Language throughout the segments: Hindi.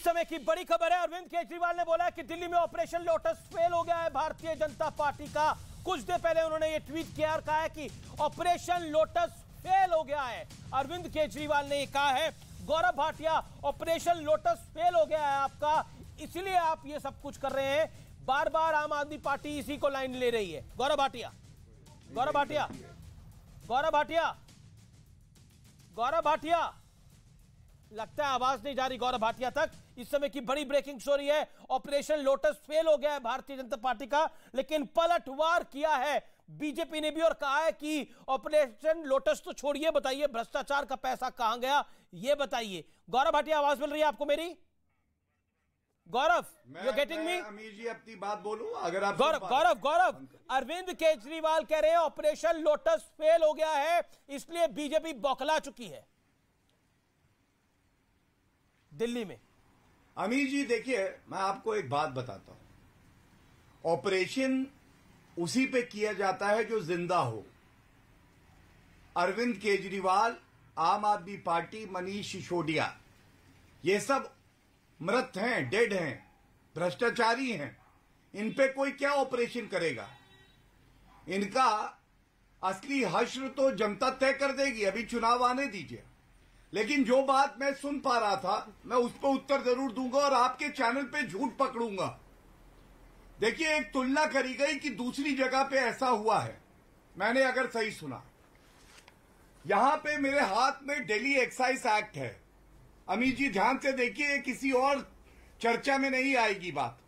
इस समय की बड़ी खबर है। अरविंद केजरीवाल ने बोला है कि दिल्ली में ऑपरेशन लोटस फेल हो गया है भारतीय जनता पार्टी का। कुछ देर पहले उन्होंने ये ट्वीट किया और कहा है कि ऑपरेशन लोटस फेल हो गया है। अरविंद केजरीवाल ने ये कहा है। Gaurav Bhatia, operation lotus fail हो गया है आपका, इसलिए आप ये सब कुछ कर रहे हैं। बार बार आम आदमी पार्टी इसी को लाइन ले रही है। गौरव भाटिया, गौरव भाटिया, गौरव भाटिया, गौरव भाटिया, लगता है आवाज नहीं जा रही गौरव भाटिया तक। इस समय की बड़ी ब्रेकिंग स्टोरी है। ऑपरेशन लोटस फेल हो गया है भारतीय जनता पार्टी का, लेकिन पलटवार किया है बीजेपी ने भी और कहा है कि ऑपरेशन लोटस तो छोड़िए, बताइए भ्रष्टाचार का पैसा कहां गया ये बताइए। गौरव भाटिया, आवाज मिल रही है आपको मेरी? गौरव, यू गेटिंग मी? अमीर जी अपनी बात बोलूं अगर आप। गौरव, गौरव, गौरव, अरविंद केजरीवाल कह रहे हैं ऑपरेशन लोटस फेल हो गया है, इसलिए बीजेपी बौखला चुकी है दिल्ली में। अमीर जी देखिए, मैं आपको एक बात बताता हूं। ऑपरेशन उसी पे किया जाता है जो जिंदा हो। अरविंद केजरीवाल, आम आदमी पार्टी, मनीष सिसोदिया, ये सब मृत हैं, डेड हैं, भ्रष्टाचारी हैं। इन पे कोई क्या ऑपरेशन करेगा? इनका असली हश्र तो जनता तय कर देगी। अभी चुनाव आने दीजिए। लेकिन जो बात मैं सुन पा रहा था, मैं उस पर उत्तर जरूर दूंगा और आपके चैनल पे झूठ पकड़ूंगा। देखिए, एक तुलना करी गई कि दूसरी जगह पे ऐसा हुआ है। मैंने अगर सही सुना, यहां पे मेरे हाथ में दिल्ली एक्साइज एक्ट है। अमीर जी ध्यान से देखिए, किसी और चर्चा में नहीं आएगी बात।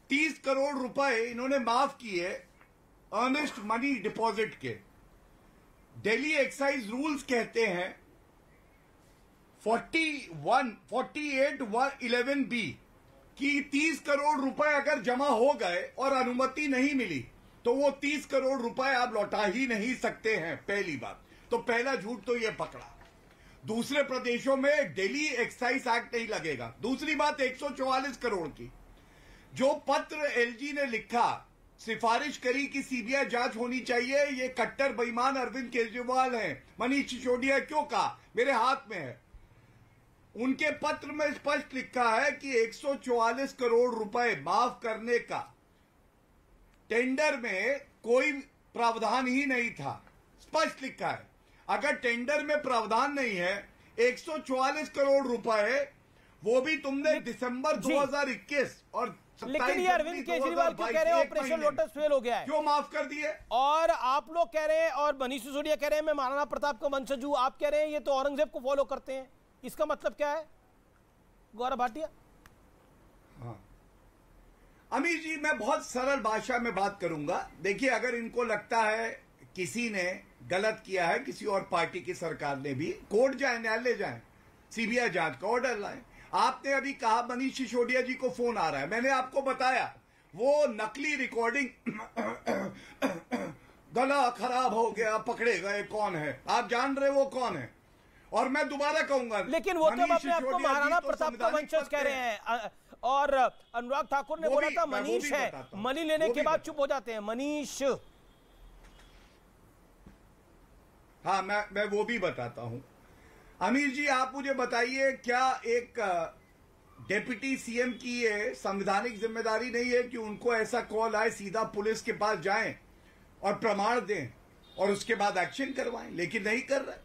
30 करोड़ रुपए इन्होंने माफ किए अर्नेस्ट मनी डिपॉजिट के। दिल्ली एक्साइज रूल्स कहते हैं 48(11)(b) कि 30 करोड़ रुपए अगर जमा हो गए और अनुमति नहीं मिली तो वो 30 करोड़ रुपए आप लौटा ही नहीं सकते हैं। पहली बात तो पहला झूठ तो ये पकड़ा। दूसरे प्रदेशों में दिल्ली एक्साइज एक्ट नहीं लगेगा। दूसरी बात 144 करोड़ की जो पत्र एलजी ने लिखा, सिफारिश करी कि सीबीआई जांच होनी चाहिए, ये कट्टर बेईमान अरविंद केजरीवाल हैं। मनीष सिसोदिया क्यों कहा? मेरे हाथ में है। उनके पत्र में स्पष्ट लिखा है कि 144 करोड़ रुपए माफ करने का टेंडर में कोई प्रावधान ही नहीं था। स्पष्ट लिखा है। अगर टेंडर में प्रावधान नहीं है, 144 करोड़ रुपए वो भी तुमने दिसंबर 2021 और लेकिन ये अरविंद केजरीवाल क्यों कह रहे हैं ऑपरेशन लोटस फेल हो गया है? क्यों माफ कर दिए? और आप लोग कह रहे हैं और मनीष सिसोदिया कह रहे हैं मैं महाराणा प्रताप का वंशज हूं, आप कह रहे हैं ये तो औरंगजेब को फॉलो करते हैं। इसका मतलब क्या है गौरव भाटिया? हाँ अमीर जी, मैं बहुत सरल भाषा में बात करूंगा। देखिए, अगर इनको लगता है किसी ने गलत किया है, किसी और पार्टी की सरकार ने भी, कोर्ट जाए, न्यायालय जाए, सीबीआई जांच का ऑर्डर लाए। आपने अभी कहा मनीष सिसोदिया जी को फोन आ रहा है। मैंने आपको बताया वो नकली रिकॉर्डिंग गला खराब हो गया, पकड़े गए, कौन है? आप जान रहे वो कौन है? और मैं दोबारा कहूंगा, लेकिन वो तो अपने आपको महाराणा प्रताप का वंशज कह रहे हैं। और अनुराग ठाकुर ने बोला था मनीष है, मनी लेने के बाद चुप हो जाते हैं। मनीष, हाँ मैं वो भी बताता हूं। अमीर जी, आप मुझे बताइए, क्या एक डिप्टी सीएम की ये संवैधानिक जिम्मेदारी नहीं है कि उनको ऐसा कॉल आए सीधा पुलिस के पास जाएं और प्रमाण दें और उसके बाद एक्शन करवाएं? लेकिन नहीं कर रहे।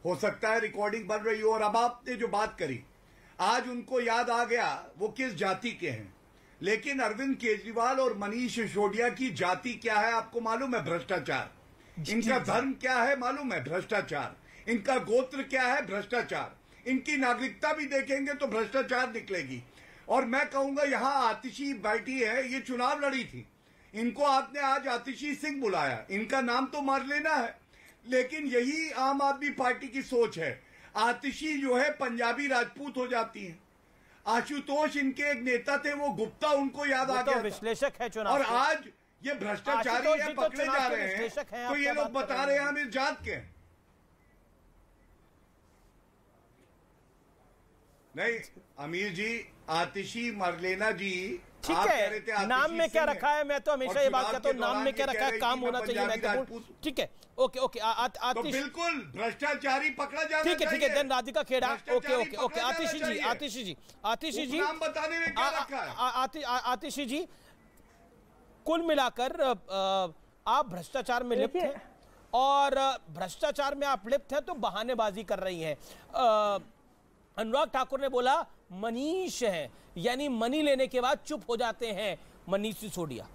हो सकता है रिकॉर्डिंग बन रही हो। और अब आपने जो बात करी, आज उनको याद आ गया वो किस जाति के हैं। लेकिन अरविंद केजरीवाल और मनीष सिसोदिया की जाति क्या है आपको मालूम है? भ्रष्टाचार। इनका धर्म क्या है मालूम है? भ्रष्टाचार। इनका गोत्र क्या है? भ्रष्टाचार। इनकी नागरिकता भी देखेंगे तो भ्रष्टाचार निकलेगी। और मैं कहूंगा, यहां आतिशी बैठी है, ये चुनाव लड़ी थी, इनको आपने आज आतिशी सिंह बुलाया, इनका नाम तो मार लेना है। लेकिन यही आम आदमी पार्टी की सोच है। आतिशी जो है पंजाबी राजपूत हो जाती है। आशुतोष इनके एक नेता थे, वो गुप्ता, उनको याद आ गया। विश्लेषक है चुनाव। और आज ये भ्रष्टाचारी है, पकड़े जा रहे हैं, तो ये लोग बता रहे हैं हम इस जात के। नहीं अमीर जी, आतिशी मरलेना जी, ठीक है, नाम में क्या रखा है? मैं तो हमेशा ये बात कहता हूँ, नाम में क्या रखा है, काम होना चाहिए महत्वपूर्ण। ठीक है, ओके ओके, तो बिल्कुल भ्रष्टाचारी पकड़ा जाना चाहिए। ठीक है, then Radhika Khera. Okay okay okay, Atishi ji नाम बताने में क्या रखा है? आतिशी जी, कुल मिलाकर आप भ्रष्टाचार में लिप्त हैं, और भ्रष्टाचार में आप लिप्त हैं तो बहानेबाजी कर रही हैं। अनुराग ठाकुर ने बोला मनीष है, यानी मनी लेने के बाद चुप हो जाते हैं मनीष सिसोदिया।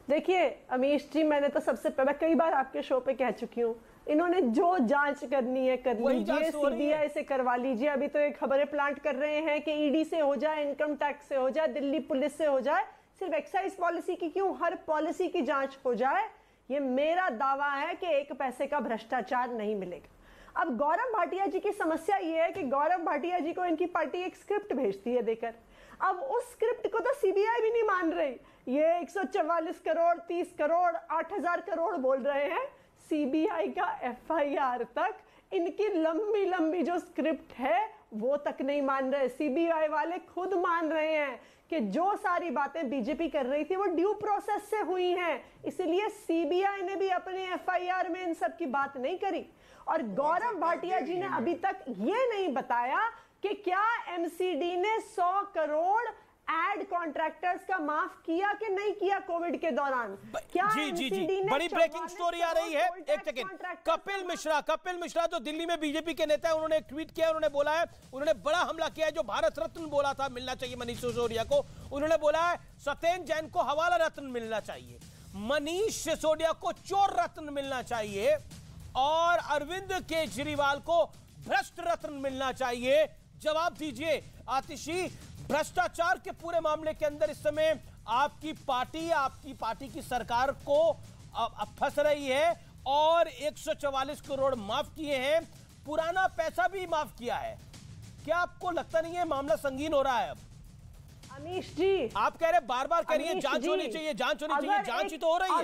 देखिए अमीश जी, मैंने तो सबसे पहले कई बार आपके शो पे कह चुकी हूँ, इन्होंने जो जांच करनी है कर लीजिए, सीबीआई से करवा लीजिए। अभी तो एक खबरें प्लांट कर रहे हैं कि ईडी से हो जाए, इनकम टैक्स से हो जाए, दिल्ली पुलिस से हो जाए, सिर्फ एक्साइज पॉलिसी की क्यों, हर पॉलिसी की जांच हो जाए। ये मेरा दावा है कि एक पैसे का भ्रष्टाचार नहीं मिलेगा। अब गौरव भाटिया जी की समस्या ये है कि गौरव भाटिया जी को इनकी पार्टी एक स्क्रिप्ट भेजती है देकर, अब उस स्क्रिप्ट को तो सीबीआई भी नहीं मान रही। ये 144 करोड़, 30 करोड़, 8000 करोड़ बोल रहे हैं। सीबीआई का एफआईआर तक इनकी लंबी लंबी जो स्क्रिप्ट है वो तक नहीं मान रहे। सीबीआई वाले खुद मान रहे हैं कि जो सारी बातें बीजेपी कर रही थी वो ड्यू प्रोसेस से हुई हैं, इसलिए सीबीआई ने भी अपने एफआईआर में इन सब की बात नहीं करी। और गौरव भाटिया जी ने अभी तक ये नहीं बताया कि क्या एमसीडी ने 100 करोड़ एड कॉन्ट्रैक्टर्स का माफ किया कि नहीं किया कोविड के दौरान। क्या जी, बड़ी ब्रेकिंग स्टोरी आ रही है, एक सेकंड। कपिल मिश्रा जो दिल्ली में बीजेपी के नेता है, उन्होंने एक ट्वीट किया, उन्होंने बोला है, उन्होंने बड़ा हमला किया है, जो भारत रत्न बोला था मिलना चाहिए मनीष सिसोदिया को, उन्होंने बोला है सत्येंद्र जैन को हवाला रत्न मिलना चाहिए, मनीष सिसोदिया को चोर रत्न मिलना चाहिए, और अरविंद केजरीवाल को भ्रष्ट रत्न मिलना चाहिए। जवाब दीजिए आतिशी, भ्रष्टाचार के पूरे मामले के अंदर इस समय आपकी पार्टी की सरकार को फंस रही है, और 144 करोड़ माफ किए हैं, पुराना पैसा भी माफ किया है। क्या आपको लगता नहीं है मामला संगीन हो रहा है? अब अमीश जी, आप कह रहे बार बार कह रही है जांच होनी चाहिए, जांच ही तो हो रही है।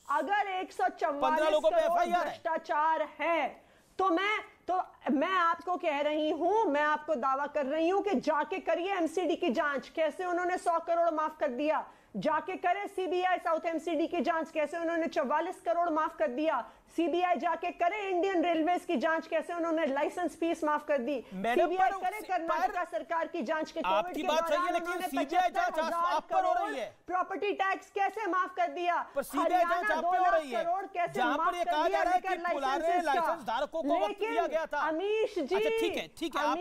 अगर 144 करोड़ भ्रष्टाचार है तो मैं आपको कह रही हूं, मैं आपको दावा कर रही हूं कि जाके करिए एमसीडी की जांच, कैसे उन्होंने 100 करोड़ माफ कर दिया। जाके करे सीबीआई साउथ एमसीडी की जांच, कैसे उन्होंने 44 करोड़ माफ कर दिया। सीबीआई जाके करे इंडियन रेलवेज की जांच, कैसे उन्होंने लाइसेंस फीस माफ कर दी। सीबीआई करे कर्नाटका सरकार की जांच के कोविड के दौरान उन्होंने 75,000 करोड़ प्रॉपर्टी टैक्स कैसे माफ कर दिया। हरियाणा 2 लाख करोड़ कैसे माफ कर दिया लेकर लाइसेंस धारकों को वक्त दिया गया था। अमीश जी, ठीक है, आप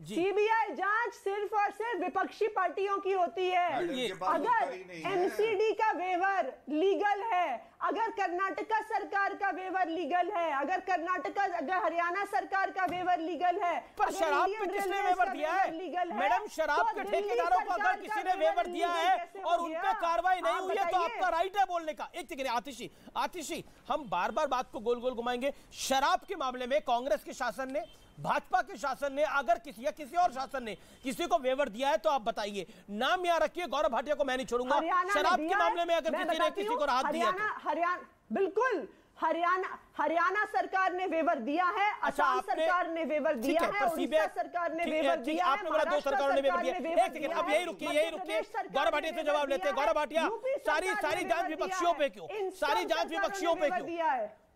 सीबीआई जांच सिर्फ और सिर्फ विपक्षी पार्टियों की होती है। अगर एमसीडी का वेवर लीगल है, अगर कर्नाटका सरकार का वेवर लीगल है, अगर हरियाणा सरकार का वेवर लीगल है, पर शराब पे किसने वेवर दिया है? मैडम, शराब के ठेकेदारों को अगर किसी ने वेवर दिया है और उन पे कार्रवाई नहीं हुई है तो आपका राइट है बोलने का। एक सेकंड आतिशी, हम बार बार बात को गोल गोल घुमाएंगे। शराब के मामले में कांग्रेस के शासन ने, भाजपा के शासन ने, अगर किसी या किसी और शासन ने किसी को वेवर दिया है तो आप बताइए, नाम याद रखिए। गौरव भाटिया को मैं नहीं छोड़ूंगा। शराब के मामले में अगर किसी ने किसी को राहत दिया तो बिल्कुल हरियाणा सरकार ने वेवर दिया है, असम सरकार ने वेवर दिया है, उड़ीसा सरकार ने वेवर दिया है, आपने बोला 2 सरकारों ने वेवर दिया। एक सेकंड, अब यही रुकिए। गौरव भाटिया से जवाब लेते हैं। गौरव भाटिया, सारी जांच विपक्षियों पे क्यों? सारी जांच विपक्षियों पे क्यों?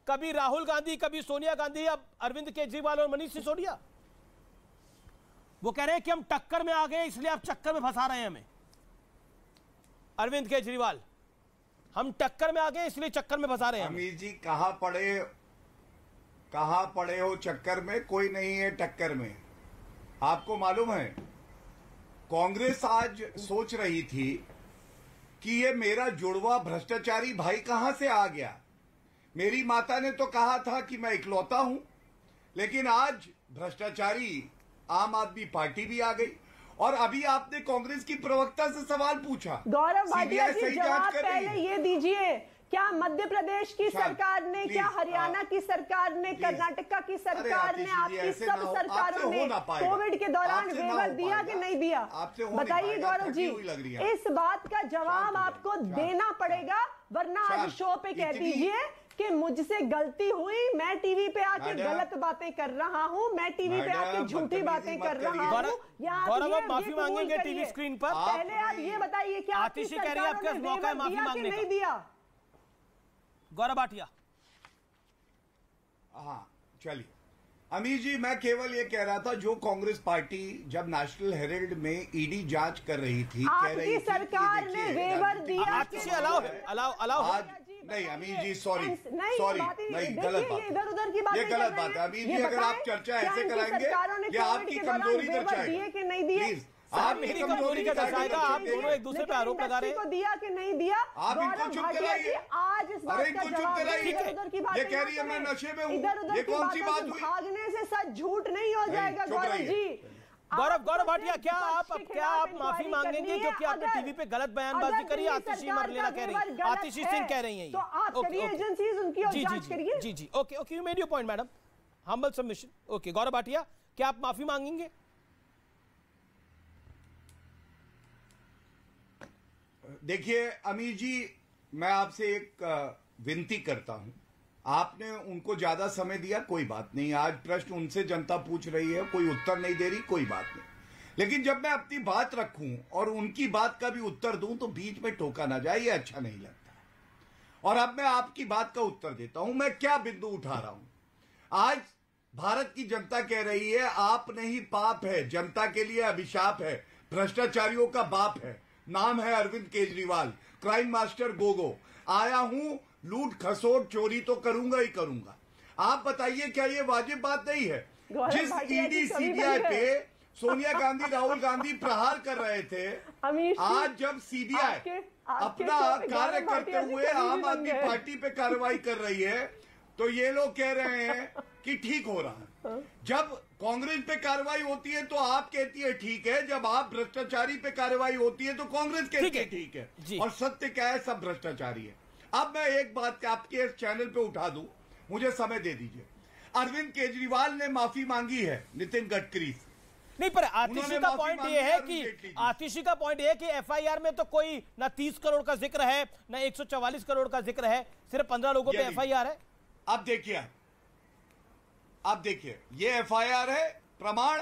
कभी राहुल गांधी, कभी सोनिया गांधी, अब अरविंद केजरीवाल और मनीष सिसोदिया। वो कह रहे हैं कि हम टक्कर में आ गए इसलिए आप चक्कर में फंसा रहे हैं हमें। अरविंद केजरीवाल, हम टक्कर में आ गए इसलिए चक्कर में फंसा रहे हैं। अमीर जी, कहां पड़े हो चक्कर में? कोई नहीं है टक्कर में। आपको मालूम है, कांग्रेस आज सोच रही थी कि ये मेरा जुड़वा भ्रष्टाचारी भाई कहां से आ गया। मेरी माता ने तो कहा था कि मैं इकलौता हूं, लेकिन आज भ्रष्टाचारी आम आदमी पार्टी भी आ गई। और अभी आपने कांग्रेस की प्रवक्ता से सवाल पूछा, गौरव भाटिया जी, जवाब पहले ये दीजिए, क्या मध्य प्रदेश की सरकार ने, क्या हरियाणा की सरकार ने, कर्नाटका की सरकार ने, आपकी सब सरकारों ने कोविड के दौरान वेवर दिया कि नहीं दिया? बताइए गौरव जी, इस बात का जवाब आपको देना पड़ेगा, वरना आज शो पे कह दीजिए कि मुझसे गलती हुई, मैं टीवी पे आके गलत बातें कर रहा हूँ, मैं टीवी पे आके झूठी बातें कर रहा हूँ। गौरव, आप माफी मांगेंगे टीवी स्क्रीन पर? पहले आप ये बताइए कि आतिशी कह रही है आपके मौका है माफी मांगने का, नहीं दिया? गौरव भाटिया। हाँ चलिए अमीर जी, मैं केवल ये कह रहा था, जो कांग्रेस पार्टी जब नेशनल हेराल्ड में ईडी जांच कर रही थी, कह रही थी सरकार ने वेवर दिया। आज नहीं अमीर जी, सॉरी नहीं, गलत बात, इधर उधर की बात, ये गलत बात है अमीर जी। अगर आप चर्चा ऐसे कराएंगे, ये आपकी कमजोरी दर्शाएगा। कि नहीं दिए, प्लीज, आप मेरी कमजोरी का दर्शाएगा। आप दोनों एक दूसरे पे आरोप लगा रहे हैं। दिया कि नहीं दिया, आप इनको चुप कराइए। आज इस बात का जवाब इधर उधर की बात, ये कह रही है मैं नशे में हूँ, ये कौन सी बात हुई? भागने से सच झूठ नहीं हो जाएगा गौरव जी। गौरव भाटिया, क्या आप माफी मांगेंगे क्योंकि आपने टीवी पे गलत बयानबाजी करी? आतिशी मरलेना कह रही है, आतिशी सिंह कह रही है, तो आप करिए एजेंसीज उनकी और जांच करिए। जी, okay, you made your point madam, humble submission. Okay, Gaurav Bhatia, क्या आप माफी मांगेंगे? देखिए अमीर जी, मैं आपसे एक विनती करता हूं, आपने उनको ज्यादा समय दिया, कोई बात नहीं, आज प्रश्न उनसे जनता पूछ रही है, कोई उत्तर नहीं दे रही, कोई बात नहीं, लेकिन जब मैं अपनी बात रखूं और उनकी बात का भी उत्तर दूं तो बीच में टोका ना जाए, ये अच्छा नहीं लगता। और अब मैं आपकी बात का उत्तर देता हूं, मैं क्या बिंदु उठा रहा हूं। आज भारत की जनता कह रही है आप नहीं पाप है, जनता के लिए अभिशाप है, भ्रष्टाचारियों का बाप है, नाम है अरविंद केजरीवाल, क्राइम मास्टर गोगो, आया हूं लूट खसोट चोरी तो करूंगा ही करूंगा। आप बताइए क्या ये वाजिब बात नहीं है? जिस ईडी सीबीआई पे सोनिया गांधी राहुल गांधी प्रहार कर रहे थे, आज जब सीबीआई अपना कार्य करते हुए आम आदमी पार्टी पे कार्रवाई कर रही है, तो ये लोग कह रहे हैं कि ठीक हो रहा है। जब कांग्रेस पे कार्रवाई होती है तो आप कहती है ठीक है, जब आप भ्रष्टाचारी पे कार्रवाई होती है तो कांग्रेस कहती है ठीक है। और सत्य क्या है? सब भ्रष्टाचारी है। अब मैं एक बात आपके चैनल पे उठा दूं, मुझे समय दे दीजिए। अरविंद केजरीवाल ने माफी मांगी है नितिन गडकरी से। नहीं, पर आतिशी का पॉइंट ये है कि आतिशी का पॉइंट ये है कि एफआईआर में तो कोई ना 30 करोड़ का जिक्र है, ना 144 करोड़ का जिक्र है, सिर्फ 15 लोगों पे एफआईआर है। अब देखिए ये एफआईआर है, प्रमाण।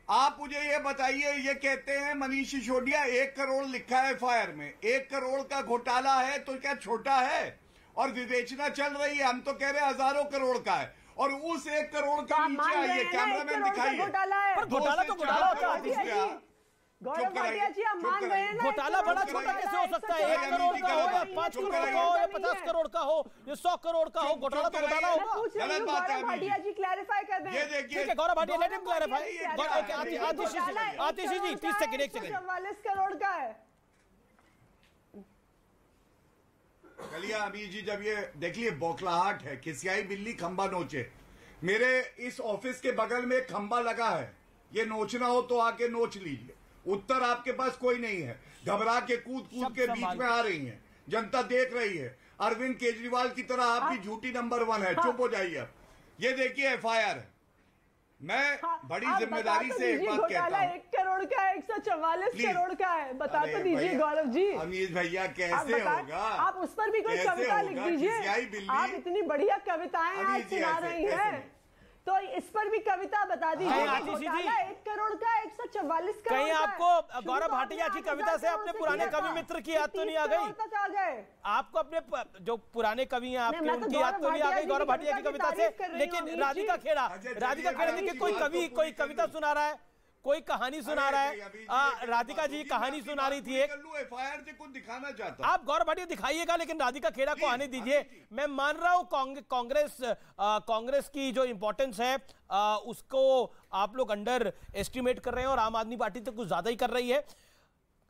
आप मुझे ये बताइए, ये कहते हैं मनीष सिसोदिया 1 करोड़ लिखा है एफआईआर में, 1 करोड़ का घोटाला है तो क्या छोटा है? और विवेचना चल रही है, हम तो कह रहे हैं हजारों करोड़ का है, और उस 1 करोड़ के नीचे आइए, कैमरामैन दिखाइए। घोटाला तो घोटाला होता है। गौरव भाटिया जी, आप मान गए हैं ना, घोटाला बड़ा छोटा कैसे हो सकता है? 1 करोड़ का हो या 5 करोड़ का हो या 50 करोड़ का हो या 100 करोड़ का हो, घोटाला तो घोटाला होगा। गलत बात है। गौरव भाटिया जी क्लैरिफाई कर दें। ये देखिए, ठीक है Gaurav Bhatia, let him clarify. आतिशी जी 30 सेकंड, 1 सेकंड। 44 करोड़ का है। चलिए अमीर जी, जब ये देखिए बौखलाहट है, खिसियाई बिल्ली खंबा नोचे। मेरे इस ऑफिस के बगल में एक खंबा लगा है, ये नोचना हो तो आके नोच लीजिए। उत्तर आपके पास कोई नहीं है, घबरा के कूद के बीच में आ रही हैं, जनता देख रही है। अरविंद केजरीवाल की तरह आप भी झूठी नंबर 1 है, चुप हो जाइए। अब ये देखिए एफआईआर है, मैं बड़ी जिम्मेदारी से एक बात कहता हूँ। 1 करोड़ का 144 करोड़ का है, बता तो दीजिए गौरव जी। अमीर भैया कैसे होगा? आप उस पर भी कोई कविता लिख दीजिए। आप इतनी बढ़िया कविताएं आज सुना रही हैं, तो इस पर भी कविता बता दीजिए। 1 करोड़ का 144 करोड़। कहीं आपको गौरव भाटिया की कविता से अपने पुराने कवि मित्र की याद तो नहीं आ गई? आपको अपने जो पुराने कवि हैं आपके, उनकी याद तो नहीं आ गई गौरव भाटिया की कविता से? लेकिन राधिका खेड़ा देखिए, कोई कविता सुना रहा है, कोई कहानी सुना रहा है। राधिका जी कहानी सुना रही थी एक, एफआईआर से कुछ दिखाना चाहता। आप गौरव भाटिया दिखाइएगा, लेकिन राधिका खेड़ा को आने दीजिए। मैं मान रहा हूं कांग्रेस की जो इंपॉर्टेंस है उसको आप लोग अंडर एस्टिमेट कर रहे हैं और आम आदमी पार्टी तो कुछ ज्यादा ही कर रही है।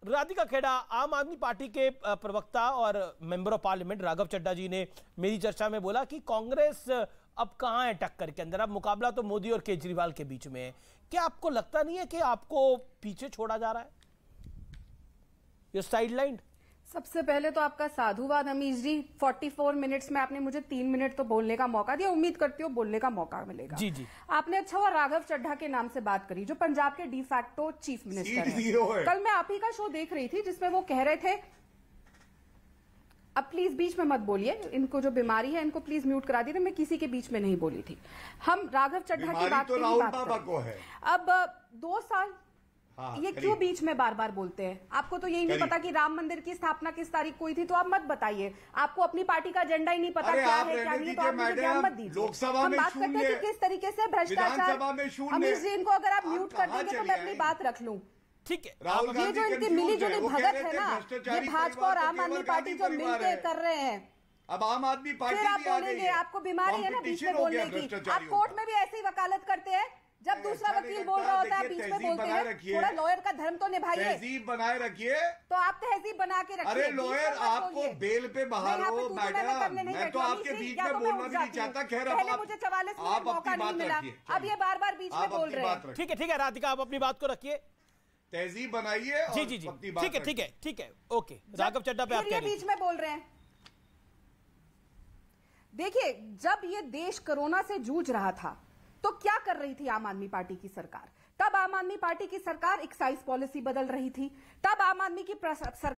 राधिका खेड़ा, आम आदमी पार्टी के प्रवक्ता और member of parliament Raghav Chadha ji ने मेरी चर्चा में बोला कि कांग्रेस अब कहां है टक्कर के अंदर, अब मुकाबला तो मोदी और केजरीवाल के बीच में है। क्या आपको लगता नहीं है कि आपको पीछे छोड़ा जा रहा है, ये साइडलाइन? सबसे पहले तो आपका साधुवाद अमीश जी, 44 मिनट्स में आपने मुझे 3 मिनट तो बोलने का मौका दिया, उम्मीद करती हूँ बोलने का मौका मिलेगा। जी जी। आपने अच्छा हुआ राघव चड्ढा के नाम से बात करी, जो पंजाब के डिफैक्टो चीफ मिनिस्टर हैं। कल मैं आप ही का शो देख रही थी जिसमें वो कह रहे थे अब प्लीज बीच में मत बोलिए, इनको जो बीमारी है इनको प्लीज म्यूट करा दीजिए। मैं किसी के बीच में नहीं बोली थी। हम राघव चड्ढा की बात तो राहुल बाबा को है। अब 2 साल ये क्यों बीच में बार बार बोलते हैं? आपको तो यही नहीं पता कि राम मंदिर की स्थापना किस तारीख को हुई थी, तो आप मत बताइए। आपको अपनी पार्टी का एजेंडा ही नहीं पता क्या है क्या नहीं, तो आप मुझे ज्ञान मत दीजिए। लोकसभा हम में बात करते हैं कि किस तरीके से भ्रष्टाचार। अमित जी, इनको अगर आप म्यूट कर देंगे तो मैं अपनी बात रख लूं। ठीक है, ये जो इनकी मिली जुली भगत है ना, ये भाजपा और आम आदमी पार्टी जो मिलकर कर रहे हैं, अब आम आदमी पार्टी फिर आप बोलेंगे आपको बीमारी है ना बीच में बोलने की। आप कोर्ट में भी ऐसे ही वकालत करते हैं, जब दूसरा वकील बोल रहा होता है बीच में बोलते हैं। थोड़ा लॉयर का धर्म तो निभाइए, तहजीब बनाए रखिए। तो आप तहजीब बना के रखिए। अरे लॉयर, आपको बेल पे बाहर हो मैडम, मैं तो आपके बीच में बोलना भी नहीं चाहता। खैर, पहले मुझे 44 मिनट मौका नहीं मिला, अब ये बार बार बीच में बोल रहे हैं। ठीक है राधिका, आप अपनी बात को रखिए, तहजीब बनाइए। जी जी जी, ठीक है ओके। राघव चड्ढा पे आप कह रहे हैं बीच में बोल रहे हैं। देखिए, जब ये देश कोरोना से जूझ रहा था तो क्या कर रही थी आम आदमी पार्टी की सरकार? तब आम आदमी पार्टी की सरकार एक्साइज पॉलिसी बदल रही थी, तब आम आदमी की सरकार